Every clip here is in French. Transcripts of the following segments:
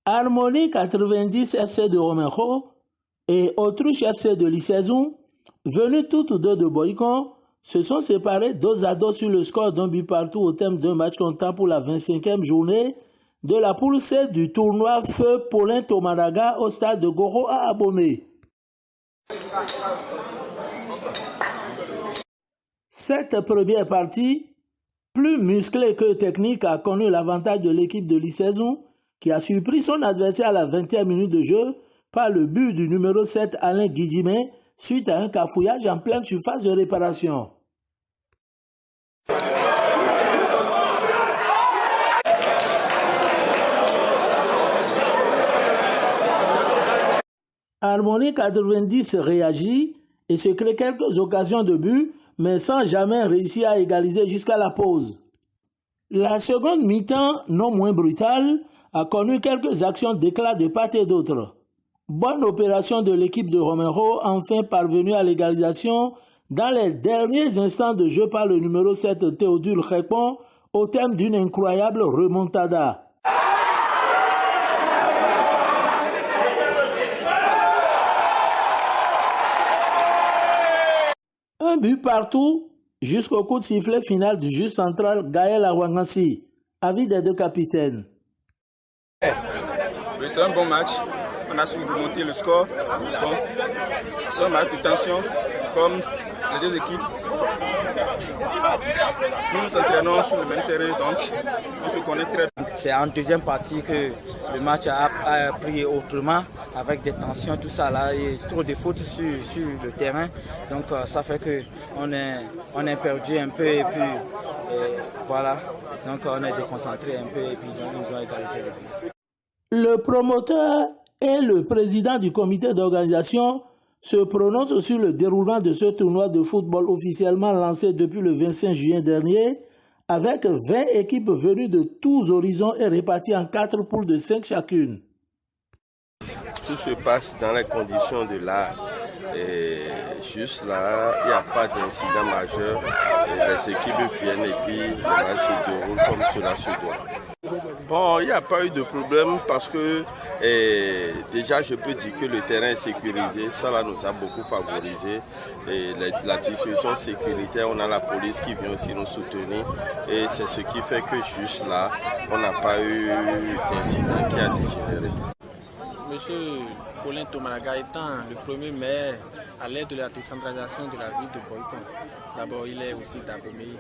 Harmonie 90 FC de Romenjo et Autruche FC de Lisezoun, venus toutes deux de Boycon, se sont séparés dos à dos sur le score d'un but partout au terme d'un match comptant pour la 25e journée de la poule C du tournoi Feu Paulin Tomadaga au stade de Goro à Abomey. Cette première partie, plus musclée que technique, a connu l'avantage de l'équipe de Lisezoun qui a surpris son adversaire à la 20e minute de jeu par le but du numéro 7 Alain Guidjimé suite à un cafouillage en pleine surface de réparation. Harmonie 90 réagit et se crée quelques occasions de but, mais sans jamais réussir à égaliser jusqu'à la pause. La seconde mi-temps, non moins brutale, a connu quelques actions d'éclat de part et d'autre. Bonne opération de l'équipe de Romenjo, enfin parvenue à l'égalisation dans les derniers instants de jeu par le numéro 7 Théodule Khekpon au terme d'une incroyable remontada. Un but partout jusqu'au coup de sifflet final du juge central Gaël Awangassi. Avis des deux capitaines. Oui, c'est un bon match. On a su remonter le score. Donc, c'est un match de tension comme les deux équipes. Nous nous entraînons sur le même terrain, donc on se connaît très bien. C'est en deuxième partie que le match a pris autrement, avec des tensions, tout ça là, et trop de fautes sur le terrain. Donc ça fait qu'on est perdu un peu et puis voilà. Donc on est déconcentré un peu et puis ils nous ont égalisé le but. Le promoteur et le président du comité d'organisation se prononcent sur le déroulement de ce tournoi de football officiellement lancé depuis le 25 juin dernier, avec 20 équipes venues de tous horizons et réparties en 4 poules de 5 chacune. Tout se passe dans les conditions de l'art. Juste là, il n'y a pas d'incident majeur. Les équipes viennent et puis le match se déroule comme cela se doit. Bon, il n'y a pas eu de problème parce que déjà je peux dire que le terrain est sécurisé. Cela nous a beaucoup favorisé. Et la disposition sécuritaire, on a la police qui vient aussi nous soutenir. Et c'est ce qui fait que juste là, on n'a pas eu d'incident qui a dégénéré. Monsieur Paulin Tomadaga étant le premier maire à l'aide de la décentralisation de la ville de Boycon. D'abord, il est aussi d'Abomey.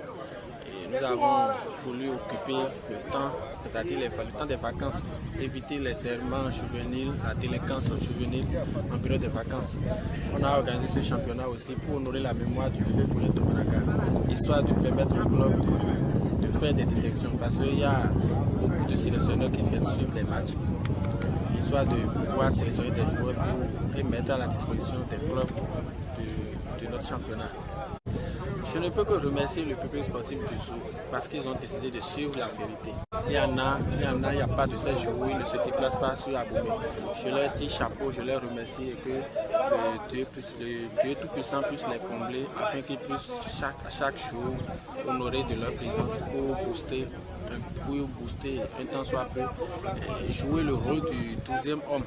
Nous avons voulu occuper le temps, c'est-à-dire le temps des vacances, éviter les serments juvéniles, la délinquance juvénile en période de vacances. On a organisé ce championnat aussi pour honorer la mémoire du feu Paulin Tomadaga, histoire de permettre au club de faire des détections, parce qu'il y a beaucoup de sélectionneurs qui viennent suivre les matchs, histoire de pouvoir sélectionner des joueurs et mettre à la disposition des clubs de notre championnat. Je ne peux que remercier le public sportif du Sou parce qu'ils ont décidé de suivre la vérité. Il y en a, il n'y a pas de ces jours où ils ne se déplacent pas sur Abomey. Je leur dis chapeau, je les remercie et que le Dieu Tout-Puissant puisse les combler afin qu'ils puissent chaque jour honorer de leur présence pour booster un temps soit peu, jouer le rôle du 12e homme